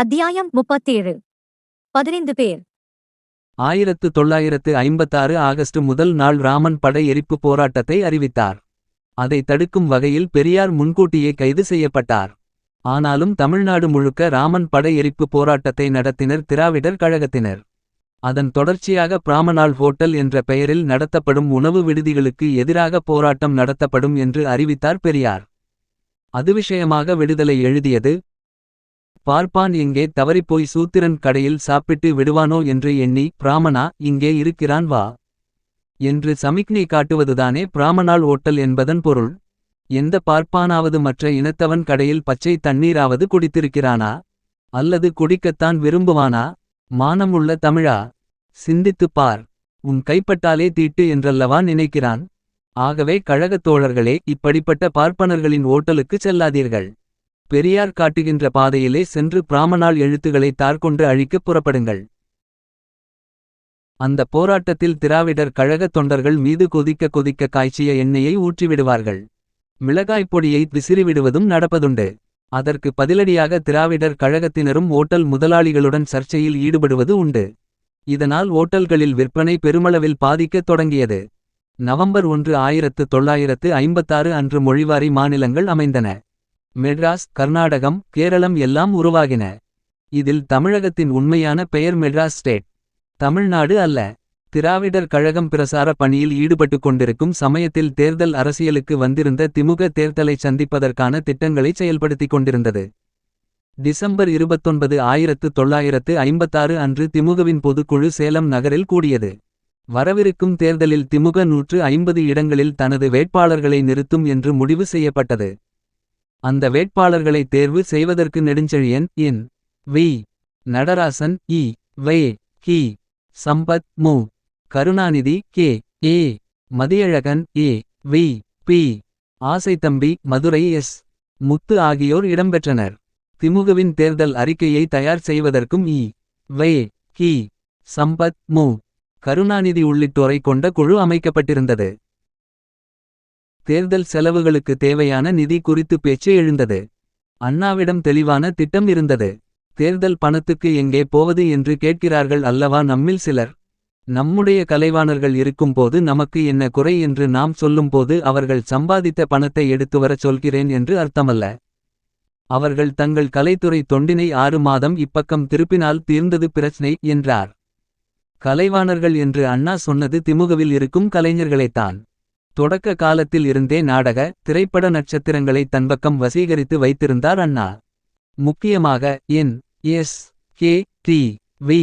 அத்தியாயம் 37. 15 பேர். 1956 ஆகஸ்ட் முதல் நாள் ராமன் படை எரிப்பு போராட்டத்தை அறிவித்தார். அதை தடுக்கும் வகையில் பெரியார் முன்கூட்டியே கைது செய்யப்பட்டார். ஆனாலும் தமிழ்நாடு முழுக்க ராமன் படை எரிப்பு போராட்டத்தை நடத்தினர் திராவிடர் கழகத்தினர். அதன் தொடர்ச்சியாக பிராமணாள் ஹோட்டல் என்ற பெயரில் நடத்தப்படும் உணவு விடுதிகளுக்கு எதிராக போராட்டம் நடத்தப்படும் என்று அறிவித்தார் பெரியார். அது விஷயமாக விடுதலை எழுதியது. பார்ப்பான் எங்கே தவறிப்போய் சூத்திரன் கடையில் சாப்பிட்டு விடுவானோ என்று எண்ணி, பிராமணா இங்கே இருக்கிறான் வா என்று சமிக்ஞை காட்டுவதுதானே பிராமணாள் ஓட்டல் என்பதன் பொருள். எந்த பார்ப்பானாவது மற்ற இனத்தவன் கடையில் பச்சை தண்ணீராவது குடித்திருக்கிறானா? அல்லது குடிக்கத்தான் விரும்புவானா? மானமுள்ள தமிழா, சிந்தித்துப் பார். உன் கைப்பட்டாலே தீட்டு என்றல்லவா நினைக்கிறான். ஆகவே கழகத் தோழர்களே, இப்படிப்பட்ட பார்ப்பனர்களின் ஓட்டலுக்குச் செல்லாதீர்கள். பெரியார் காட்டுகின்ற பாதையிலே சென்று பிராமணாள் எழுத்துக்களை தார்கொண்டு அழிக்கப் புறப்படுங்கள். அந்த போராட்டத்தில் திராவிடர் கழகத் தொண்டர்கள் மீது கொதிக்க காய்ச்சிய எண்ணெயை ஊற்றிவிடுவார்கள். மிளகாய்ப்பொடியை விசிறிவிடுவதும் நடப்பதுண்டு. அதற்கு பதிலடியாக திராவிடர் கழகத்தினரும் ஓட்டல் முதலாளிகளுடன் சர்ச்சையில் ஈடுபடுவது உண்டு. இதனால் ஓட்டல்களில் விற்பனை பெருமளவில் பாதிக்கத் தொடங்கியது. நவம்பர் 1, 1956 அன்று மொழிவாரி மாநிலங்கள் அமைந்தன. மெட்ராஸ், கர்நாடகம், கேரளம் எல்லாம் உருவாகின. இதில் தமிழகத்தின் உண்மையான பெயர் மெட்ராஸ் ஸ்டேட், தமிழ்நாடு அல்ல. திராவிடர் கழகம் பிரசார பணியில் ஈடுபட்டுக் கொண்டிருக்கும் சமயத்தில் தேர்தல் அரசியலுக்கு வந்திருந்த திமுக தேர்தலை சந்திப்பதற்கான திட்டங்களை செயல்படுத்திக் கொண்டிருந்தது. டிசம்பர் 29, 1956 அன்று திமுகவின் பொதுக்குழு சேலம் நகரில் கூடியது. வரவிருக்கும் தேர்தலில் திமுக 150 இடங்களில் தனது வேட்பாளர்களை நிறுத்தும் என்று முடிவு செய்யப்பட்டது. அந்த வேட்பாளர்களை தேர்வு செய்வதற்கு நெடுஞ்செழியன் என். வி. நடராசன் இ. வே. கி. சம்பத் மு. Karunanidhi K. A. Mathiazhagan A. V. P. Asaithambi Madurai S. Muthu ஆகியோர் இடம்பெற்றனர். திமுகவின் தேர்தல் அறிக்கையை தயார் செய்வதற்கும் இ. வே. கி. சம்பத் மு. கருணாநிதி உள்ளிட்டோரை கொண்ட குழு அமைக்கப்பட்டிருந்தது. தேர்தல் செலவுகளுக்கு தேவையான நிதி குறித்து பேச்சு எழுந்தது. அண்ணாவிடம் தெளிவான திட்டம் இருந்தது. தேர்தல் பணத்துக்கு எங்கே போவது என்று கேட்கிறார்கள் அல்லவா நம்மில் சிலர். நம்முடைய கலைவாணர்கள் இருக்கும்போது நமக்கு என்ன குறை என்று நாம் சொல்லும்போது அவர்கள் சம்பாதித்த பணத்தை எடுத்துவரச் சொல்கிறேன் என்று அர்த்தமல்ல. அவர்கள் தங்கள் கலைத்துறை தொண்டினை 6 மாதம் இப்பக்கம் திருப்பினால் தீர்ந்தது பிரச்னை என்றார். கலைவாணர்கள் என்று அண்ணா சொன்னது திமுகவில் இருக்கும் கலைஞர்களைத்தான். தொடக்க காலத்தில் இருந்தே நாடக, திரைப்பட நட்சத்திரங்களை தன்பக்கம் வசீகரித்து வைத்திருந்தார் அண்ணா. முக்கியமாக N. S. K. T. V.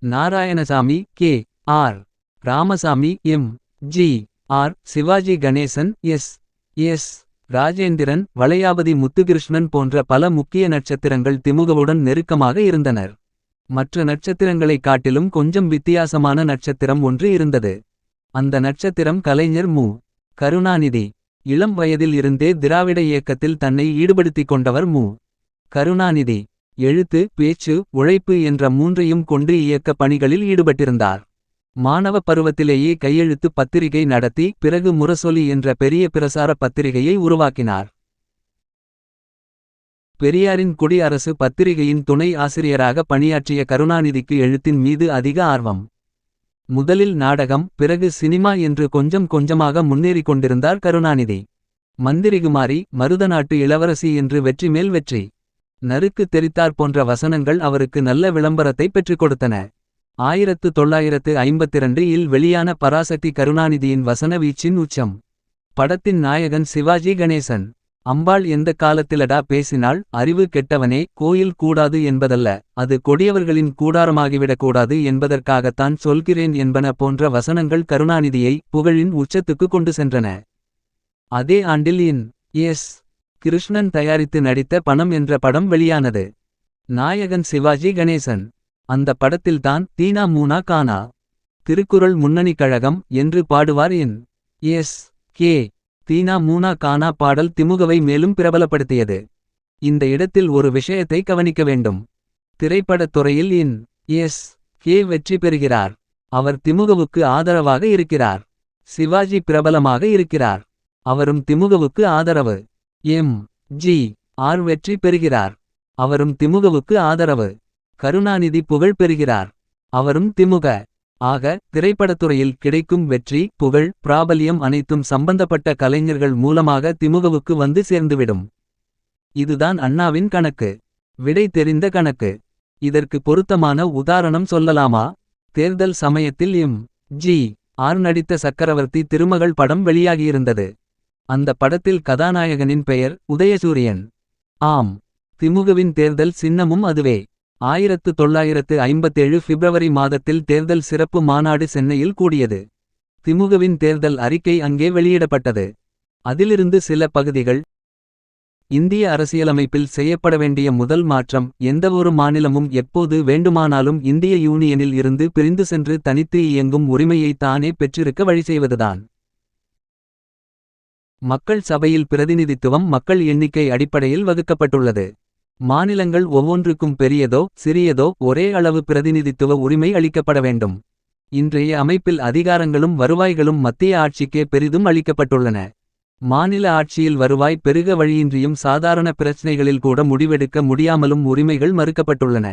Narayanasamy K. R. Ramasamy M. G. R. Sivaji Ganesan S. S. Rajendran, Valayapathi Muthukrishnan போன்ற பல முக்கிய நட்சத்திரங்கள் திமுகவுடன் நெருக்கமாக இருந்தனர். மற்ற நட்சத்திரங்களைக் காட்டிலும் கொஞ்சம் வித்தியாசமான நட்சத்திரம் ஒன்று இருந்தது. அந்த நட்சத்திரம் கலைஞர் மு. கருணாநிதி. இளம் வயதில் இருந்தே திராவிட இயக்கத்தில் தன்னை ஈடுபடுத்திக் கொண்டவர் மு. கருணாநிதி. எழுத்து, பேச்சு, உழைப்பு என்ற மூன்றையும் கொண்டு இயக்க பணிகளில் ஈடுபட்டிருந்தார். மாணவ பருவத்திலேயே கையெழுத்து பத்திரிகை நடத்தி, பிறகு முரசொலி என்ற பெரிய பிரசார பத்திரிகையை உருவாக்கினார். பெரியாரின் குடி அரசு பத்திரிகையின் துணை ஆசிரியராக பணியாற்றிய கருணாநிதிக்கு எழுத்தின் மீது அதிக ஆர்வம். முதலில் நாடகம், பிறகு சினிமா என்று கொஞ்சம் கொஞ்சமாக முன்னேறிக் கொண்டிருந்தார் கருணாநிதி. மந்திரிகுமாரி, மருதநாட்டு இளவரசி என்று வெற்றி மேல் வெற்றி. நறுக்கு தெரித்தார் போன்ற வசனங்கள் அவருக்கு நல்ல விளம்பரத்தை பெற்றுக் கொடுத்தன. 1952 இல் வெளியான பராசக்தி கருணாநிதியின் வசன வீச்சின் உச்சம். படத்தின் நாயகன் சிவாஜி கணேசன். அம்பாள் எந்த காலத்திலடா பேசினாள், அறிவு கெட்டவனே, கோயில் கூடாது என்பதல்ல, அது கொடியவர்களின் கூடாரமாகிவிடக்கூடாது என்பதற்காகத்தான் சொல்கிறேன் என்பன போன்ற வசனங்கள் கருணாநிதியை புகழின் உச்சத்துக்கு கொண்டு சென்றன. அதே ஆண்டில் என். எஸ். கிருஷ்ணன் தயாரித்து நடித்த பணம் என்ற படம் வெளியானது. நாயகன் சிவாஜி கணேசன். அந்த படத்தில்தான் தீனா மூனா கானா, திருக்குறள் முன்னணி கழகம் என்று பாடுவார் என். எஸ். கே. தீனா மூனா கானா பாடல் திமுகவை மேலும் பிரபலப்படுத்தியது. இந்த இடத்தில் ஒரு விஷயத்தை கவனிக்க வேண்டும். திரைப்படத் துறையில் என். எஸ். கே. வெற்றி பெறுகிறார். அவர் திமுகவுக்கு ஆதரவாக இருக்கிறார். சிவாஜி பிரபலமாக இருக்கிறார். அவரும் திமுகவுக்கு ஆதரவு. எம். ஜி. ஆர் வெற்றி பெறுகிறார். அவரும் திமுகவுக்கு ஆதரவு. கருணாநிதி புகழ் பெறுகிறார். அவரும் திமுக. ஆக திரைப்படத்துறையில் கிடைக்கும் வெற்றி, புகழ், பிராபல்யம் அனைத்தும் சம்பந்தப்பட்ட கலைஞர்கள் மூலமாக திமுகவுக்கு வந்து சேர்ந்துவிடும். இதுதான் அண்ணாவின் கணக்கு. விடை தெரிந்த கணக்கு. இதற்கு பொருத்தமான உதாரணம் சொல்லலாமா? தேர்தல் சமயத்தில் எம்.ஜி.ஆர் நடித்த சக்கரவர்த்தி திருமகள் படம் வெளியாகியிருந்தது. அந்த படத்தில் கதாநாயகனின் பெயர் உதயசூரியன். ஆம், திமுகவின் தேர்தல் சின்னமும் அதுவே. 1957 பிப்ரவரி மாதத்தில் தேர்தல் சிறப்பு மாநாடு சென்னையில் கூடியது. திமுகவின் தேர்தல் அறிக்கை அங்கே வெளியிடப்பட்டது. அதிலிருந்து சில பகுதிகள். இந்திய அரசியலமைப்பில் செய்யப்பட வேண்டிய முதல் மாற்றம், எந்தவொரு மாநிலமும் எப்போது வேண்டுமானாலும் இந்திய யூனியனில் இருந்து பிரிந்து சென்று தனித்து இயங்கும் உரிமையை தானே பெற்றிருக்க வழி செய்வதுதான். மக்கள் சபையில் பிரதிநிதித்துவம் மக்கள் எண்ணிக்கை அடிப்படையில் வகுக்கப்பட்டுள்ளது. மாநிலங்கள் ஒவ்வொன்றுக்கும் பெரியதோ சிறியதோ ஒரே அளவு பிரதிநிதித்துவ உரிமை அளிக்கப்பட வேண்டும். இன்றைய அமைப்பில் அதிகாரங்களும் வருவாய்களும் மத்திய ஆட்சிக்கே பெரிதும் அளிக்கப்பட்டுள்ளன. மாநில ஆட்சியில் வருவாய் பெருக வழியின்றியும் சாதாரண பிரச்சினைகளில் கூட முடிவெடுக்க முடியாமலும் உரிமைகள் மறுக்கப்பட்டுள்ளன.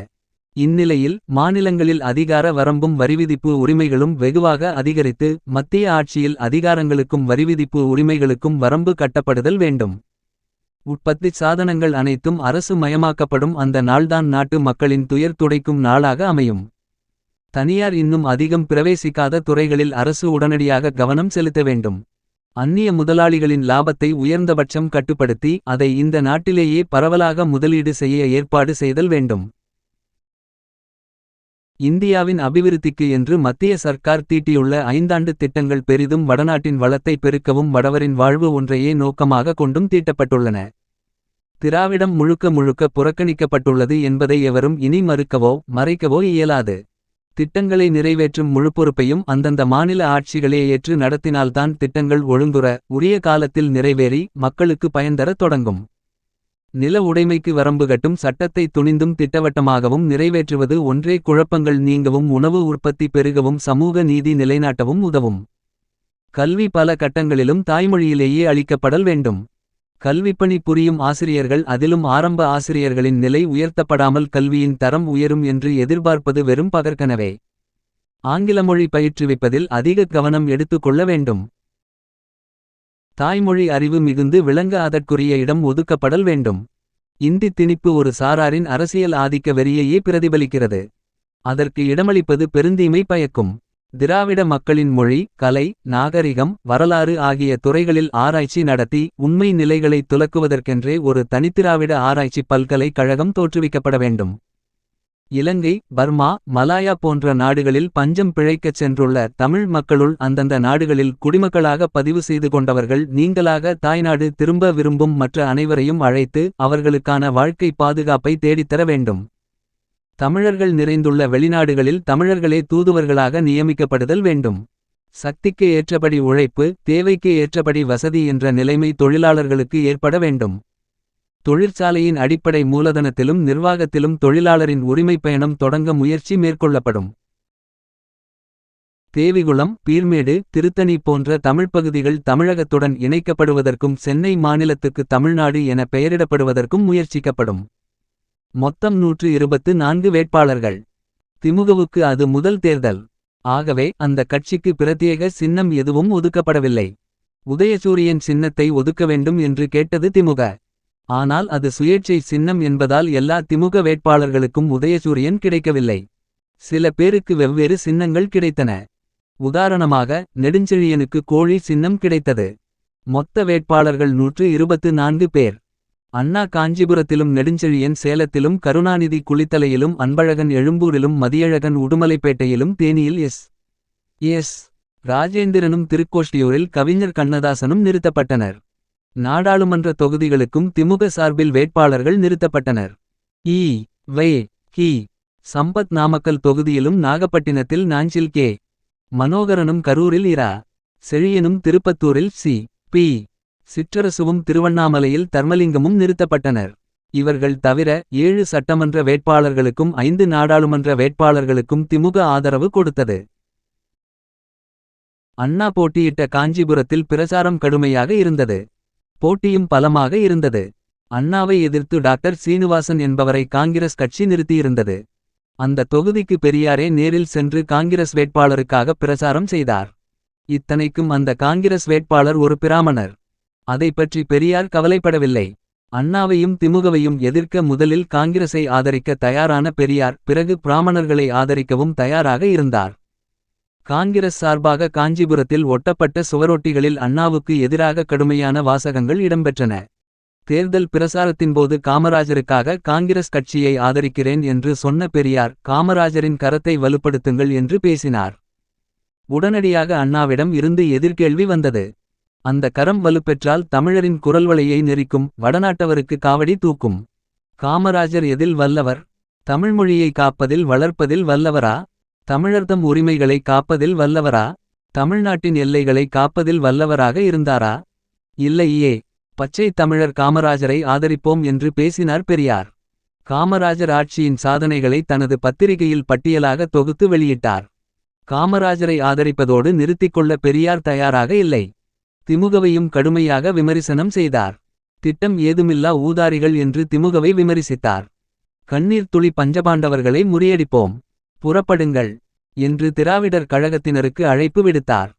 இந்நிலையில் மாநிலங்களில் அதிகார வரம்பும் வரிவிதிப்பு உரிமைகளும் வெகுவாக அதிகரித்து மத்திய ஆட்சியில் அதிகாரங்களுக்கும் வரிவிதிப்பு உரிமைகளுக்கும் வரம்பு கட்டப்படுதல் வேண்டும். உற்பத்தி சாதனங்கள் அனைத்தும் அரசு மயமாக்கப்படும் அந்த நாள்தான் நாட்டு மக்களின் துயர் துடைக்கும் நாளாக அமையும். தனியார் இன்னும் அதிகம் பிரவேசிக்காத துறைகளில் அரசு உடனடியாக கவனம் செலுத்த வேண்டும். அந்நிய முதலாளிகளின் லாபத்தை உயர்ந்தபட்சம் கட்டுப்படுத்தி அதை இந்த நாட்டிலேயே பரவலாக முதலீடு செய்ய ஏற்பாடு செய்தல் வேண்டும். இந்தியாவின் அபிவிருத்திக்கு என்று மத்திய சர்க்கார் தீட்டியுள்ள 5 ஆண்டு திட்டங்கள் பெரிதும் வடநாட்டின் வளத்தை பெருக்கவும் வடவரின் வாழ்வு ஒன்றையே நோக்கமாக கொண்டும் தீட்டப்பட்டுள்ளன. திராவிடம் முழுக்க முழுக்க புறக்கணிக்கப்பட்டுள்ளது என்பதை எவரும் இனி மறுக்கவோ மறைக்கவோ இயலாது. திட்டங்களை நிறைவேற்றும் முழு பொறுப்பையும் அந்தந்த மாநில ஆட்சிகளே ஏற்று நடத்தினால்தான் திட்டங்கள் ஒழுங்குற உரிய காலத்தில் நிறைவேறி மக்களுக்கு பயன்தரத் தொடங்கும். நில உடைமைக்கு வரம்பு கட்டும் சட்டத்தை துணிந்தும் திட்டவட்டமாகவும் நிறைவேற்றுவது ஒன்றே குழப்பங்கள் நீங்கவும் உணவு உற்பத்தி பெருகவும் சமூக நீதி நிலைநாட்டவும் உதவும். கல்வி பல கட்டங்களிலும் தாய்மொழியிலேயே அளிக்கப்படல் வேண்டும். கல்விப்பணி புரியும் ஆசிரியர்கள், அதிலும் ஆரம்ப ஆசிரியர்களின் நிலை உயர்த்தப்படாமல் கல்வியின் தரம் உயரும் என்று எதிர்பார்ப்பது வெறும் பகற்கனவே. ஆங்கில மொழி பயிற்றுவிப்பதில் அதிக கவனம் எடுத்துக் கொள்ள வேண்டும். தாய்மொழி அறிவு மிகுந்து விளங்க அதற்குரிய இடம் ஒதுக்கப்படல் வேண்டும். இந்தி திணிப்பு ஒரு சாராரின் அரசியல் ஆதிக்க வெறியையே பிரதிபலிக்கிறது. அதற்கு இடமளிப்பது பெருந்தீமை பயக்கும். திராவிட மக்களின் மொழி, கலை, நாகரிகம், வரலாறு ஆகிய துறைகளில் ஆராய்ச்சி நடத்தி உண்மை நிலைகளை துலக்குவதற்கென்றே ஒரு தனித்திராவிட ஆராய்ச்சி பல்கலை கழகம் தோற்றுவிக்கப்பட வேண்டும். இலங்கை, பர்மா, மலாயா போன்ற நாடுகளில் பஞ்சம் பிழைக்கச் சென்றுள்ள தமிழ் மக்களுள் அந்தந்த நாடுகளில் குடிமக்களாக பதிவு செய்து கொண்டவர்கள் நீங்களாக தாய்நாடு திரும்ப விரும்பும் மற்ற அனைவரையும் அழைத்து அவர்களுக்கான வாழ்க்கை பாதுகாப்பை தேடித்தர வேண்டும். தமிழர்கள் நிறைந்துள்ள வெளிநாடுகளில் தமிழர்களே தூதுவர்களாக நியமிக்கப்படுதல் வேண்டும். சக்திக்கு ஏற்றபடி உழைப்பு, தேவைக்கு ஏற்றபடி வசதி என்ற நிலைமை தொழிலாளர்களுக்கு ஏற்பட வேண்டும். தொழிற்சாலையின் அடிப்படை மூலதனத்திலும் நிர்வாகத்திலும் தொழிலாளரின் உரிமை பயணம் தொடங்க முயற்சி மேற்கொள்ளப்படும். தேவிகுளம், பீர்மேடு, திருத்தணி போன்ற தமிழ்ப்பகுதிகள் தமிழகத்துடன் இணைக்கப்படுவதற்கும் சென்னை மாநிலத்துக்கு தமிழ்நாடு என பெயரிடப்படுவதற்கும் முயற்சிக்கப்படும். மொத்தம் 124 வேட்பாளர்கள். திமுகவுக்கு அது முதல் தேர்தல். ஆகவே அந்த கட்சிக்கு பிரத்யேக சின்னம் எதுவும் ஒதுக்கப்படவில்லை. உதயசூரியன் சின்னத்தை ஒதுக்க வேண்டும் என்று கேட்டது திமுக. ஆனால் அது சுயேட்சை சின்னம் என்பதால் எல்லா திமுக வேட்பாளர்களுக்கும் உதயசூரியன் கிடைக்கவில்லை. சில பேருக்கு வெவ்வேறு சின்னங்கள் கிடைத்தன. உதாரணமாக நெடுஞ்செழியனுக்கு கோழி சின்னம் கிடைத்தது. மொத்த வேட்பாளர்கள் 124 பேர். அண்ணா காஞ்சிபுரத்திலும் நெடுஞ்செழியன் சேலத்திலும் கருணாநிதி குளித்தலையிலும் அன்பழகன் எழும்பூரிலும் மதியழகன் உடுமலைப்பேட்டையிலும் தேனியில் எஸ். ராஜேந்திரனும் திருக்கோஷ்டியூரில் கவிஞர் கண்ணதாசனும் நிறுத்தப்பட்டனர். நாடாளுமன்ற தொகுதிகளுக்கும் திமுக சார்பில் வேட்பாளர்கள் நிறுத்தப்பட்டனர். வை. கி. சம்பத் நாமக்கல் தொகுதியிலும் நாகப்பட்டினத்தில் நாஞ்சில் கே. மனோகரனும் கரூரில் இரா. செழியனும் திருப்பத்தூரில் சி.பி. சிற்றரசுவும் திருவண்ணாமலையில் தர்மலிங்கமும் நிறுத்தப்பட்டனர். இவர்கள் தவிர 7 சட்டமன்ற வேட்பாளர்களுக்கும் 5 நாடாளுமன்ற வேட்பாளர்களுக்கும் திமுக ஆதரவு கொடுத்தது. அண்ணா போட்டியிட்ட காஞ்சிபுரத்தில் பிரசாரம் கடுமையாக இருந்தது. போட்டியும் பலமாக இருந்தது. அண்ணாவை எதிர்த்து டாக்டர் சீனிவாசன் என்பவரை காங்கிரஸ் கட்சி நிறுத்தியிருந்தது. அந்த தொகுதிக்கு பெரியாரே நேரில் சென்று காங்கிரஸ் வேட்பாளருக்காக பிரசாரம் செய்தார். இத்தனைக்கும் அந்த காங்கிரஸ் வேட்பாளர் ஒரு பிராமணர். அதைப்பற்றி பெரியார் கவலைப்படவில்லை. அண்ணாவையும் திமுகவையும் எதிர்க்க முதலில் காங்கிரஸை ஆதரிக்க தயாரான பெரியார் பிறகு பிராமணர்களை ஆதரிக்கவும் தயாராக இருந்தார். காங்கிரஸ் சார்பாக காஞ்சிபுரத்தில் ஒட்டப்பட்ட சுவரொட்டிகளில் அண்ணாவுக்கு எதிராக கடுமையான வாசகங்கள் இடம்பெற்றன. தேர்தல் பிரசாரத்தின்போது காமராஜருக்காக காங்கிரஸ் கட்சியை ஆதரிக்கிறேன் என்று சொன்ன பெரியார் காமராஜரின் கரத்தை வலுப்படுத்துங்கள் என்று பேசினார். உடனடியாக அண்ணாவிடம் இருந்து எதிர்கேள்வி வந்தது. அந்த கரம் வலுப்பெற்றால் தமிழரின் குரல்வளையை நெரிக்கும், வடநாட்டவருக்கு காவடி தூக்கும். காமராஜர் எதில் வல்லவர்? தமிழ்மொழியை காப்பதில் வளர்ப்பதில் வல்லவரா? தமிழர்தம் உரிமைகளை காப்பதில் வல்லவரா? தமிழ்நாட்டின் எல்லைகளை காப்பதில் வல்லவராக இருந்தாரா? இல்லையே. பச்சை தமிழர் காமராஜரை ஆதரிப்போம் என்று பேசினார் பெரியார். காமராஜர் ஆட்சியின் சாதனைகளை தனது பத்திரிகையில் பட்டியலாக தொகுத்து வெளியிட்டார். காமராஜரை ஆதரிப்பதோடு நிறுத்திக்கொள்ள பெரியார் தயாராக இல்லை. திமுகவையும் கடுமையாக விமரிசனம் செய்தார். திட்டம் ஏதுமில்லா ஊதாரிகள் என்று திமுகவை விமரிசித்தார். கண்ணீர் துளி பஞ்சபாண்டவர்களை முறியடிப்போம், புறப்படுங்கள் என்று திராவிடர் கழகத்தினருக்கு அழைப்பு விடுத்தார்.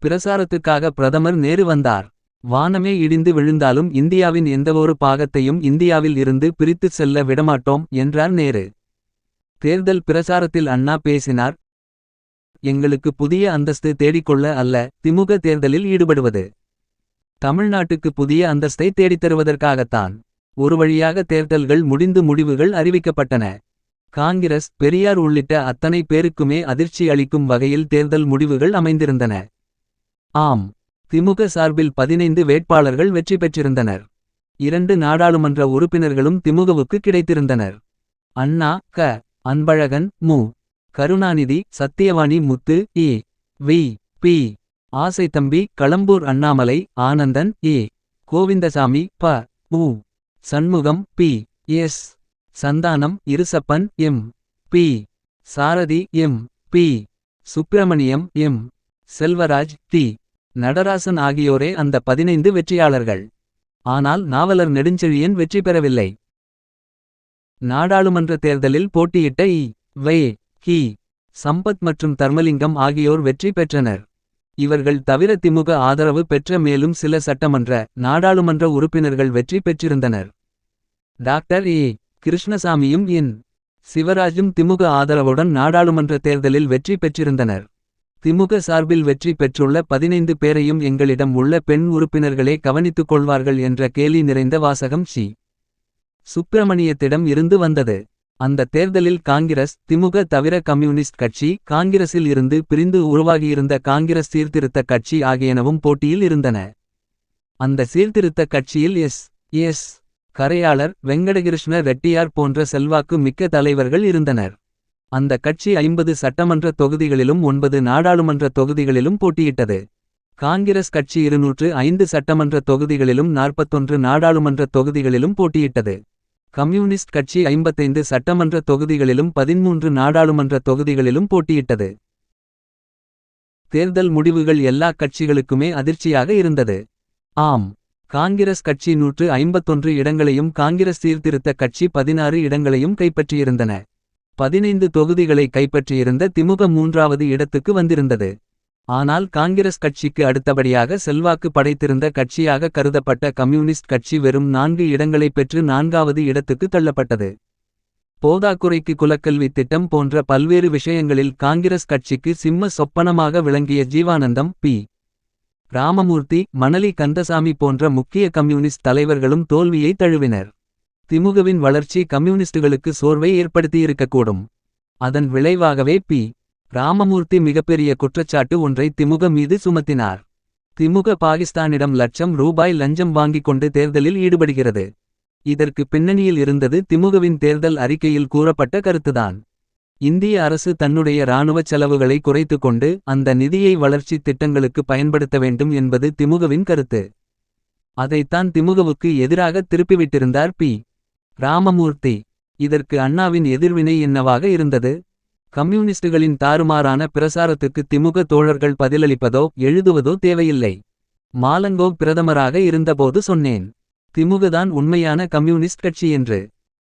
பிரசாரத்துக்காக பிரதமர் நேரு வந்தார். வானமே இடிந்து விழுந்தாலும் இந்தியாவின் எந்தவொரு பாகத்தையும் இந்தியாவில் இருந்து பிரித்துச் செல்ல விடமாட்டோம் என்றார் நேரு. தேர்தல் பிரசாரத்தில் அண்ணா பேசினார். எங்களுக்கு புதிய அந்தஸ்து தேடிக்கொள்ள அல்ல திமுக தேர்தலில் ஈடுபடுவது. தமிழ்நாட்டுக்கு புதிய அந்தஸ்தை தேடித்தருவதற்காகத்தான். ஒரு வழியாக தேர்தல்கள் முடிந்து முடிவுகள் அறிவிக்கப்பட்டன. காங்கிரஸ் பெரியார் உள்ளிட்ட அத்தனை பேருக்குமே அதிர்ச்சி அளிக்கும் வகையில் தேர்தல் முடிவுகள் அமைந்திருந்தன. ஆம், திமுக சார்பில் 15 வேட்பாளர்கள் வெற்றி பெற்றிருந்தனர். 2 நாடாளுமன்ற உறுப்பினர்களும் திமுகவுக்கு கிடைத்திருந்தனர். அண்ணா க. அன்பழகன், மு. Karunanidhi, Sathiyavani Muthu, A. V. P. Asaithambi, Kalambur Annamalai, Anandan, A. Govindasamy, ப. உ. Shanmugam, P. S. Santhanam, Irusappan, M. P. Sarathi, M. P. Subramaniam, M. Selvaraj, T. Natarajan ஆகியோரே அந்த 15 வெற்றியாளர்கள். ஆனால் நாவலர் நெடுஞ்செழியன் வெற்றி பெறவில்லை. நாடாளுமன்ற தேர்தலில் போட்டியிட்ட இ. வே. கி. சம்பத் மற்றும் தர்மலிங்கம் ஆகியோர் வெற்றி பெற்றனர். இவர்கள் தவிர திமுக ஆதரவு பெற்ற மேலும் சில சட்டமன்ற, நாடாளுமன்ற உறுப்பினர்கள் வெற்றி பெற்றிருந்தனர். Doctor A. கிருஷ்ணசாமியும் என். சிவராஜும் திமுக ஆதரவுடன் நாடாளுமன்ற தேர்தலில் வெற்றி பெற்றிருந்தனர். திமுக சார்பில் வெற்றி பெற்றுள்ள 15 பேரையும் எங்களிடம் உள்ள பெண் உறுப்பினர்களே கவனித்துக் கொள்வார்கள் என்ற கேலி நிறைந்த வாசகம் சி. சுப்பிரமணியத்திடம் இருந்து வந்தது. அந்த தேர்தலில் காங்கிரஸ், திமுக தவிர கம்யூனிஸ்ட் கட்சி, காங்கிரஸில் இருந்து பிரிந்து உருவாகியிருந்த காங்கிரஸ் சீர்திருத்த கட்சி ஆகியனவும் போட்டியில் இருந்தன. அந்த சீர்திருத்த கட்சியில் எஸ். எஸ். கரையாளர், வெங்கடகிருஷ்ண ரெட்டியார் போன்ற செல்வாக்கு மிக்க தலைவர்கள் இருந்தனர். அந்த கட்சி 50 சட்டமன்ற தொகுதிகளிலும் 9 நாடாளுமன்ற தொகுதிகளிலும் போட்டியிட்டது. காங்கிரஸ் கட்சி 205 சட்டமன்ற தொகுதிகளிலும் 41 நாடாளுமன்ற தொகுதிகளிலும் போட்டியிட்டது. கம்யூனிஸ்ட் கட்சி 55 சட்டமன்ற தொகுதிகளிலும் 13 நாடாளுமன்ற தொகுதிகளிலும் போட்டியிட்டது. தேர்தல் முடிவுகள் எல்லா கட்சிகளுக்குமே அதிர்ச்சியாக இருந்தது. ஆம், காங்கிரஸ் கட்சி 151 இடங்களையும் காங்கிரஸ் சீர்திருத்த கட்சி 16 இடங்களையும் கைப்பற்றியிருந்தன. 15 தொகுதிகளை கைப்பற்றியிருந்த திமுக 3வது இடத்துக்கு வந்திருந்தது. ஆனால் காங்கிரஸ் கட்சிக்கு அடுத்தபடியாக செல்வாக்கு படைத்திருந்த கட்சியாக கருதப்பட்ட கம்யூனிஸ்ட் கட்சி வெறும் 4 இடங்களை பெற்று 4வது இடத்துக்கு தள்ளப்பட்டது. போதாக்குறைக்கு குலக்கல்வி திட்டம் போன்ற பல்வேறு விஷயங்களில் காங்கிரஸ் கட்சிக்கு சிம்ம சொப்பனமாக விளங்கிய ஜீவானந்தம், பி. ராமமூர்த்தி, மணலி கந்தசாமி போன்ற முக்கிய கம்யூனிஸ்ட் தலைவர்களும் தோல்வியை தழுவினர். திமுகவின் வளர்ச்சி கம்யூனிஸ்டுகளுக்கு சோர்வை ஏற்படுத்தியிருக்கக்கூடும். அதன் விளைவாகவே பி. ராமமூர்த்தி மிகப்பெரிய குற்றச்சாட்டு ஒன்றை திமுக மீது சுமத்தினார். திமுக பாகிஸ்தானிடம் லட்சம் ரூபாய் லஞ்சம் வாங்கிக் கொண்டு தேர்தலில் ஈடுபடுகிறது. இதற்கு பின்னணியில் இருந்தது திமுகவின் தேர்தல் அறிக்கையில் கூறப்பட்ட கருத்துதான். இந்திய அரசு தன்னுடைய இராணுவச் செலவுகளை குறைத்துக் கொண்டு அந்த நிதியை வளர்ச்சி திட்டங்களுக்கு பயன்படுத்த வேண்டும் என்பது திமுகவின் கருத்து. அதைத்தான் திமுகவுக்கு எதிராக திருப்பிவிட்டிருந்தார் பி. ராமமூர்த்தி. இதற்கு அண்ணாவின் எதிர்வினை என்னவாக இருந்தது? கம்யூனிஸ்டுகளின் தாறுமாறான பிரசாரத்துக்கு திமுக தோழர்கள் பதிலளிப்பதோ எழுதுவதோ தேவையில்லை. மாலங்கோ பிரதமராக இருந்தபோது சொன்னேன். திமுகதான் உண்மையான கம்யூனிஸ்ட் கட்சி என்று.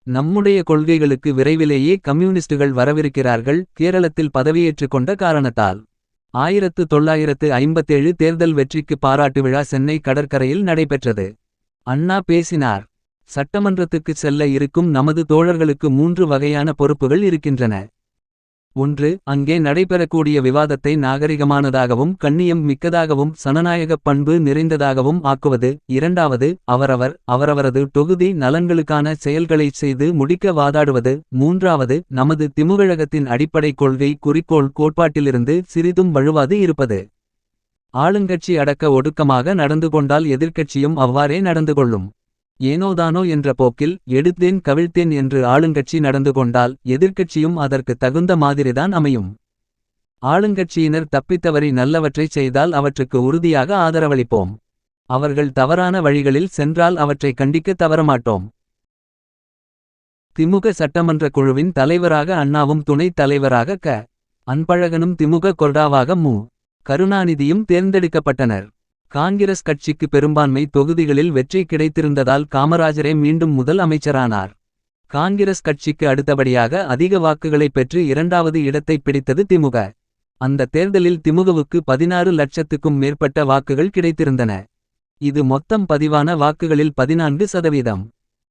நம்முடைய கொள்கைகளுக்கு விரைவிலேயே கம்யூனிஸ்டுகள் வரவிருக்கிறார்கள். கேரளத்தில் பதவியேற்றுக் கொண்ட காரணத்தால் 1957 தேர்தல் வெற்றிக்கு பாராட்டு விழா சென்னை கடற்கரையில் நடைபெற்றது. அண்ணா பேசினார். சட்டமன்றத்துக்கு செல்ல இருக்கும் நமது தோழர்களுக்கு 3 வகையான பொறுப்புகள் இருக்கின்றன. 1. அங்கே நடைபெறக்கூடிய விவாதத்தை நாகரிகமானதாகவும் கண்ணியம் மிக்கதாகவும் சனநாயகப் பண்பு நிறைந்ததாகவும் ஆக்குவது. 2வது, அவரவரது தொகுதி நலன்களுக்கான செயல்களைச் செய்து முடிக்க வாதாடுவது. 3வது, நமது திமுகழகத்தின் அடிப்படை கொள்கை குறிக்கோள் கோட்பாட்டிலிருந்து சிறிதும் வழுவாது இருப்பது. ஆளுங்கட்சி அடக்க ஒடுக்கமாக நடந்து கொண்டால் எதிர்க்கட்சியும் அவ்வாறே நடந்து கொள்ளும். ஏனோதானோ என்ற போக்கில் எடுத்தேன் கவிழ்த்தேன் என்று ஆளுங்கட்சி நடந்து கொண்டால் எதிர்க்கட்சியும் அதற்கு தகுந்த மாதிரிதான் அமையும். ஆளுங்கட்சியினர் தப்பித்தவறி நல்லவற்றைச் செய்தால் அவற்றுக்கு உறுதியாக ஆதரவளிப்போம். அவர்கள் தவறான வழிகளில் சென்றால் அவற்றை கண்டிக்க தவறமாட்டோம். திமுக சட்டமன்ற குழுவின் தலைவராக அண்ணாவும் துணைத் தலைவராக க. அன்பழகனும் திமுக கொறடாவாக மு. கருணாநிதியும் தேர்ந்தெடுக்கப்பட்டனர். காங்கிரஸ் கட்சிக்கு பெரும்பான்மை தொகுதிகளில் வெற்றி கிடைத்திருந்ததால் காமராஜரே மீண்டும் முதல் அமைச்சரானார். காங்கிரஸ் கட்சிக்கு அடுத்தபடியாக அதிக வாக்குகளைப் பெற்று 2வது இடத்தைப் பிடித்தது திமுக. அந்த தேர்தலில் திமுகவுக்கு 16 லட்சத்துக்கும் மேற்பட்ட வாக்குகள் கிடைத்திருந்தன. இது மொத்தம் பதிவான வாக்குகளில் 14%.